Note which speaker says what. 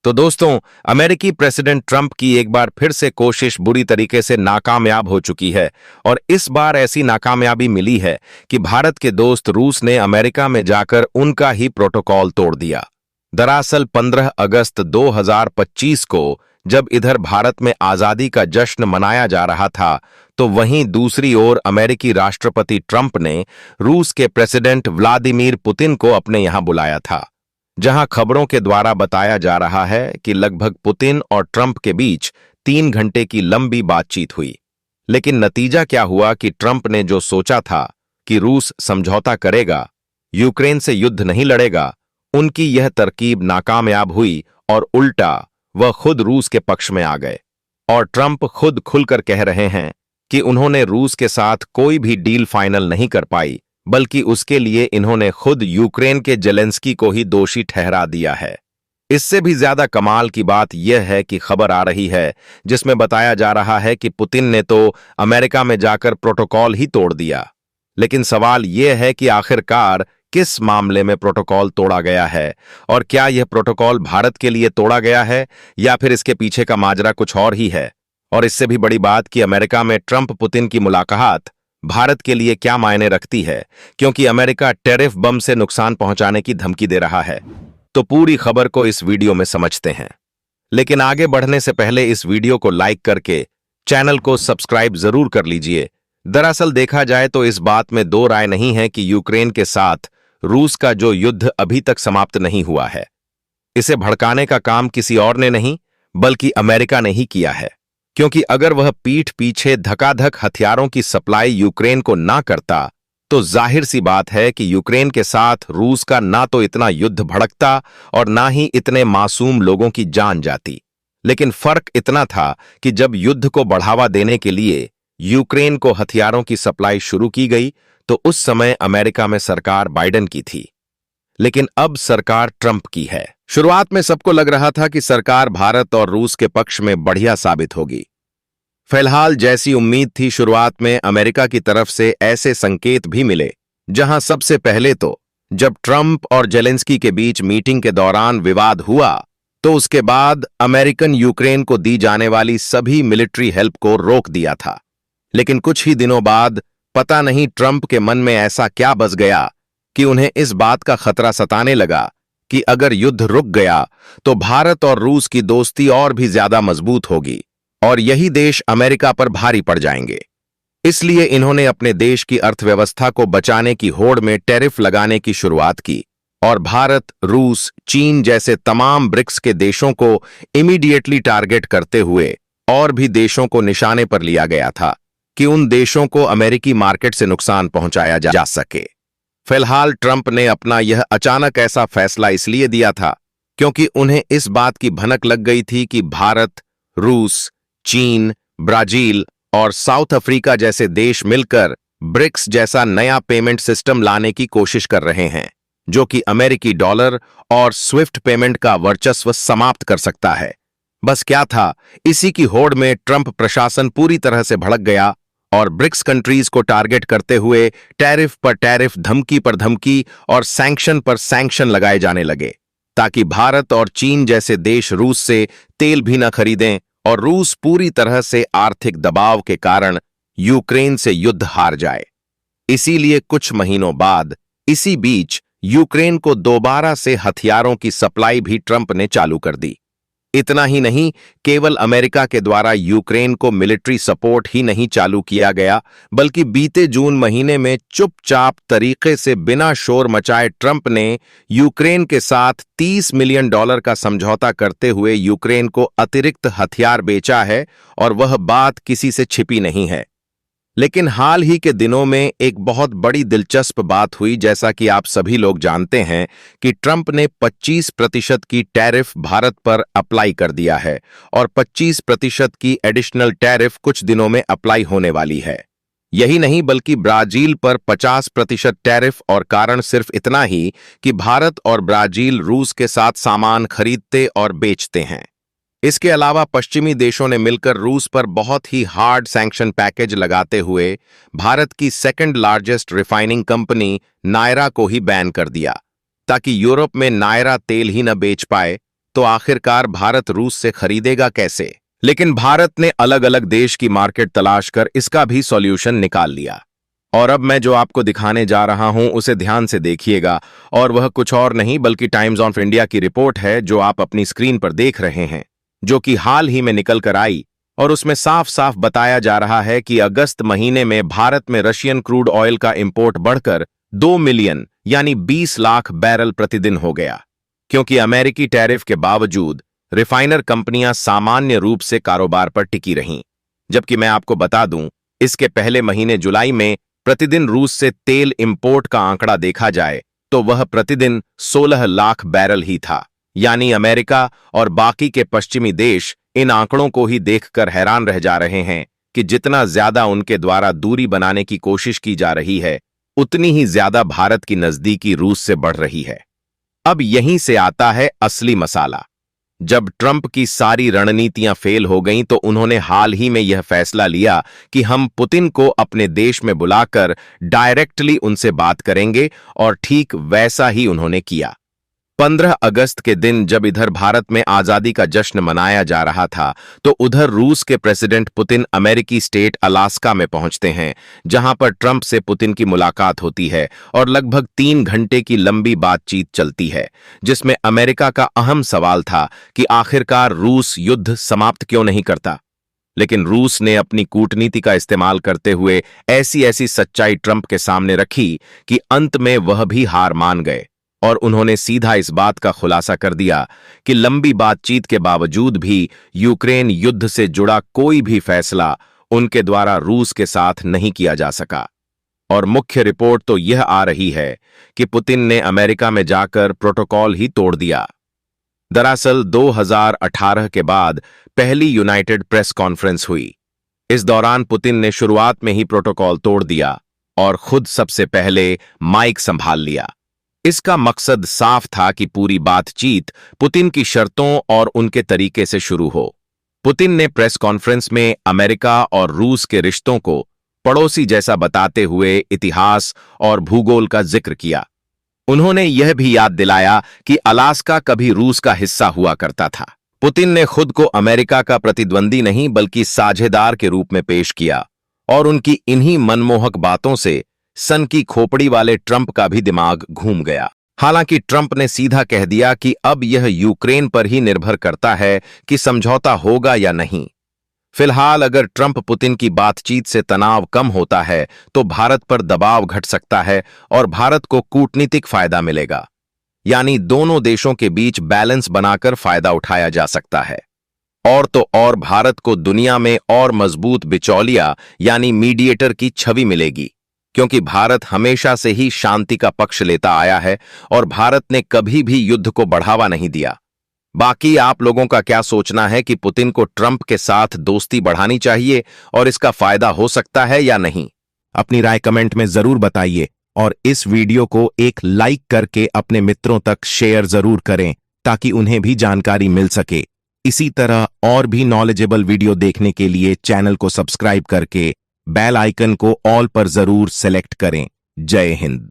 Speaker 1: तो दोस्तों, अमेरिकी प्रेसिडेंट ट्रंप की एक बार फिर से कोशिश बुरी तरीके से नाकामयाब हो चुकी है और इस बार ऐसी नाकामयाबी मिली है कि भारत के दोस्त रूस ने अमेरिका में जाकर उनका ही प्रोटोकॉल तोड़ दिया। दरअसल 15 अगस्त 2025 को जब इधर भारत में आजादी का जश्न मनाया जा रहा था, तो वहीं दूसरी ओर अमेरिकी राष्ट्रपति ट्रंप ने रूस के प्रेसिडेंट व्लादिमीर पुतिन को अपने यहां बुलाया था, जहां खबरों के द्वारा बताया जा रहा है कि लगभग पुतिन और ट्रंप के बीच 3 घंटे की लंबी बातचीत हुई। लेकिन नतीजा क्या हुआ कि ट्रंप ने जो सोचा था कि रूस समझौता करेगा, यूक्रेन से युद्ध नहीं लड़ेगा, उनकी यह तरकीब नाकामयाब हुई और उल्टा वह खुद रूस के पक्ष में आ गए। और ट्रंप खुद खुलकर कह रहे हैं कि उन्होंने रूस के साथ कोई भी डील फाइनल नहीं कर पाई, बल्कि उसके लिए इन्होंने खुद यूक्रेन के जेलेंस्की को ही दोषी ठहरा दिया है। इससे भी ज्यादा कमाल की बात यह है कि खबर आ रही है जिसमें बताया जा रहा है कि पुतिन ने तो अमेरिका में जाकर प्रोटोकॉल ही तोड़ दिया। लेकिन सवाल यह है कि आखिरकार किस मामले में प्रोटोकॉल तोड़ा गया है और क्या यह प्रोटोकॉल भारत के लिए तोड़ा गया है या फिर इसके पीछे का माजरा कुछ और ही है। और इससे भी बड़ी बात कि अमेरिका में ट्रंप पुतिन की मुलाकात भारत के लिए क्या मायने रखती है, क्योंकि अमेरिका टैरिफ बम से नुकसान पहुंचाने की धमकी दे रहा है। तो पूरी खबर को इस वीडियो में समझते हैं, लेकिन आगे बढ़ने से पहले इस वीडियो को लाइक करके चैनल को सब्सक्राइब जरूर कर लीजिए। दरअसल देखा जाए तो इस बात में दो राय नहीं है कि यूक्रेन के साथ रूस का जो युद्ध अभी तक समाप्त नहीं हुआ है, इसे भड़काने का काम किसी और ने नहीं बल्कि अमेरिका ने ही किया है। क्योंकि अगर वह पीठ पीछे धकाधक हथियारों की सप्लाई यूक्रेन को ना करता, तो जाहिर सी बात है कि यूक्रेन के साथ रूस का ना तो इतना युद्ध भड़कता और ना ही इतने मासूम लोगों की जान जाती। लेकिन फर्क इतना था कि जब युद्ध को बढ़ावा देने के लिए यूक्रेन को हथियारों की सप्लाई शुरू की गई, तो उस समय अमेरिका में सरकार बाइडेन की थी, लेकिन अब सरकार ट्रंप की है। शुरुआत में सबको लग रहा था कि सरकार भारत और रूस के पक्ष में बढ़िया साबित होगी। फिलहाल जैसी उम्मीद थी, शुरुआत में अमेरिका की तरफ से ऐसे संकेत भी मिले, जहां सबसे पहले तो जब ट्रंप और जेलेंस्की के बीच मीटिंग के दौरान विवाद हुआ, तो उसके बाद अमेरिकन यूक्रेन को दी जाने वाली सभी मिलिट्री हेल्प को रोक दिया था। लेकिन कुछ ही दिनों बाद पता नहीं ट्रंप के मन में ऐसा क्या बस गया कि उन्हें इस बात का खतरा सताने लगा कि अगर युद्ध रुक गया तो भारत और रूस की दोस्ती और भी ज्यादा मजबूत होगी और यही देश अमेरिका पर भारी पड़ जाएंगे। इसलिए इन्होंने अपने देश की अर्थव्यवस्था को बचाने की होड़ में टैरिफ लगाने की शुरुआत की और भारत, रूस, चीन जैसे तमाम ब्रिक्स के देशों को इमीडिएटली टारगेट करते हुए और भी देशों को निशाने पर लिया गया था कि उन देशों को अमेरिकी मार्केट से नुकसान पहुंचाया जा सके। फिलहाल ट्रंप ने अपना यह अचानक ऐसा फैसला इसलिए दिया था क्योंकि उन्हें इस बात की भनक लग गई थी कि भारत, रूस, चीन, ब्राजील और साउथ अफ्रीका जैसे देश मिलकर ब्रिक्स जैसा नया पेमेंट सिस्टम लाने की कोशिश कर रहे हैं, जो कि अमेरिकी डॉलर और स्विफ्ट पेमेंट का वर्चस्व समाप्त कर सकता है। बस क्या था, इसी की होड़ में ट्रंप प्रशासन पूरी तरह से भड़क गया और ब्रिक्स कंट्रीज को टारगेट करते हुए टैरिफ पर टैरिफ, धमकी पर धमकी और सैंक्शन पर सैंक्शन लगाए जाने लगे, ताकि भारत और चीन जैसे देश रूस से तेल भी न खरीदें और रूस पूरी तरह से आर्थिक दबाव के कारण यूक्रेन से युद्ध हार जाए। इसीलिए कुछ महीनों बाद इसी बीच यूक्रेन को दोबारा से हथियारों की सप्लाई भी ट्रंप ने चालू कर दी। इतना ही नहीं, केवल अमेरिका के द्वारा यूक्रेन को मिलिट्री सपोर्ट ही नहीं चालू किया गया, बल्कि बीते जून महीने में चुपचाप तरीके से बिना शोर मचाए ट्रंप ने यूक्रेन के साथ $30 मिलियन का समझौता करते हुए यूक्रेन को अतिरिक्त हथियार बेचा है और वह बात किसी से छिपी नहीं है। लेकिन हाल ही के दिनों में एक बहुत बड़ी दिलचस्प बात हुई, जैसा कि आप सभी लोग जानते हैं कि ट्रंप ने 25% की टैरिफ भारत पर अप्लाई कर दिया है और 25% की एडिशनल टैरिफ कुछ दिनों में अप्लाई होने वाली है। यही नहीं, बल्कि ब्राजील पर 50% टैरिफ, और कारण सिर्फ इतना ही कि भारत और ब्राजील रूस के साथ सामान खरीदते और बेचते हैं। इसके अलावा पश्चिमी देशों ने मिलकर रूस पर बहुत ही हार्ड सैंक्शन पैकेज लगाते हुए भारत की second largest refining company Nayara को ही बैन कर दिया, ताकि यूरोप में नायरा तेल ही न बेच पाए तो आखिरकार भारत रूस से खरीदेगा कैसे? लेकिन भारत ने अलग अलग देश की मार्केट तलाश कर इसका भी सॉल्यूशन निकाल लिया। और अब मैं जो आपको दिखाने जा रहा हूं उसे ध्यान से देखिएगा, और वह कुछ और नहीं बल्कि टाइम्स ऑफ इंडिया की रिपोर्ट है जो आप अपनी स्क्रीन पर देख रहे हैं, जो कि हाल ही में निकल कर आई। और उसमें साफ साफ बताया जा रहा है कि अगस्त महीने में भारत में रशियन क्रूड ऑयल का इंपोर्ट बढ़कर 2 मिलियन यानी 20 लाख बैरल प्रतिदिन हो गया, क्योंकि अमेरिकी टैरिफ के बावजूद रिफाइनर कंपनियां सामान्य रूप से कारोबार पर टिकी रहीं। जबकि मैं आपको बता दूं, इसके पहले महीने जुलाई में प्रतिदिन रूस से तेल इंपोर्ट का आंकड़ा देखा जाए तो वह प्रतिदिन 16 लाख बैरल ही था। यानी अमेरिका और बाकी के पश्चिमी देश इन आंकड़ों को ही देखकर हैरान रह जा रहे हैं कि जितना ज्यादा उनके द्वारा दूरी बनाने की कोशिश की जा रही है, उतनी ही ज्यादा भारत की नजदीकी रूस से बढ़ रही है। अब यहीं से आता है असली मसाला। जब ट्रंप की सारी रणनीतियां फेल हो गईं तो उन्होंने हाल ही में यह फैसला लिया कि हम पुतिन को अपने देश में बुलाकर डायरेक्टली उनसे बात करेंगे, और ठीक वैसा ही उन्होंने किया। 15 अगस्त के दिन जब इधर भारत में आजादी का जश्न मनाया जा रहा था, तो उधर रूस के प्रेसिडेंट पुतिन अमेरिकी स्टेट अलास्का में पहुंचते हैं, जहां पर ट्रंप से पुतिन की मुलाकात होती है और लगभग 3 घंटे की लंबी बातचीत चलती है, जिसमें अमेरिका का अहम सवाल था कि आखिरकार रूस युद्ध समाप्त क्यों नहीं करता। लेकिन रूस ने अपनी कूटनीति का इस्तेमाल करते हुए ऐसी ऐसी सच्चाई ट्रंप के सामने रखी कि अंत में वह भी हार मान गए, और उन्होंने सीधा इस बात का खुलासा कर दिया कि लंबी बातचीत के बावजूद भी यूक्रेन युद्ध से जुड़ा कोई भी फैसला उनके द्वारा रूस के साथ नहीं किया जा सका। और मुख्य रिपोर्ट तो यह आ रही है कि पुतिन ने अमेरिका में जाकर प्रोटोकॉल ही तोड़ दिया। दरअसल 2018 के बाद पहली यूनाइटेड प्रेस कॉन्फ्रेंस हुई। इस दौरान पुतिन ने शुरुआत में ही प्रोटोकॉल तोड़ दिया और खुद सबसे पहले माइक संभाल लिया। इसका मकसद साफ था कि पूरी बातचीत पुतिन की शर्तों और उनके तरीके से शुरू हो। पुतिन ने प्रेस कॉन्फ्रेंस में अमेरिका और रूस के रिश्तों को पड़ोसी जैसा बताते हुए इतिहास और भूगोल का जिक्र किया। उन्होंने यह भी याद दिलाया कि अलास्का कभी रूस का हिस्सा हुआ करता था। पुतिन ने खुद को अमेरिका का प्रतिद्वंदी नहीं बल्कि साझेदार के रूप में पेश किया, और उनकी इन्हीं मनमोहक बातों से सन की खोपड़ी वाले ट्रंप का भी दिमाग घूम गया। हालांकि ट्रंप ने सीधा कह दिया कि अब यह यूक्रेन पर ही निर्भर करता है कि समझौता होगा या नहीं। फिलहाल अगर ट्रंप पुतिन की बातचीत से तनाव कम होता है तो भारत पर दबाव घट सकता है और भारत को कूटनीतिक फायदा मिलेगा, यानी दोनों देशों के बीच बैलेंस बनाकर फायदा उठाया जा सकता है। और तो और भारत को दुनिया में और मजबूत बिचौलिया यानी मीडिएटर की छवि मिलेगी, क्योंकि भारत हमेशा से ही शांति का पक्ष लेता आया है और भारत ने कभी भी युद्ध को बढ़ावा नहीं दिया। बाकी आप लोगों का क्या सोचना है कि पुतिन को ट्रंप के साथ दोस्ती बढ़ानी चाहिए और इसका फायदा हो सकता है या नहीं? अपनी राय कमेंट में जरूर बताइए, और इस वीडियो को एक लाइक करके अपने मित्रों तक शेयर जरूर करें ताकि उन्हें भी जानकारी मिल सके। इसी तरह और भी नॉलेजेबल वीडियो देखने के लिए चैनल को सब्सक्राइब करके बेल आइकन को ऑल पर जरूर सेलेक्ट करें। जय हिंद।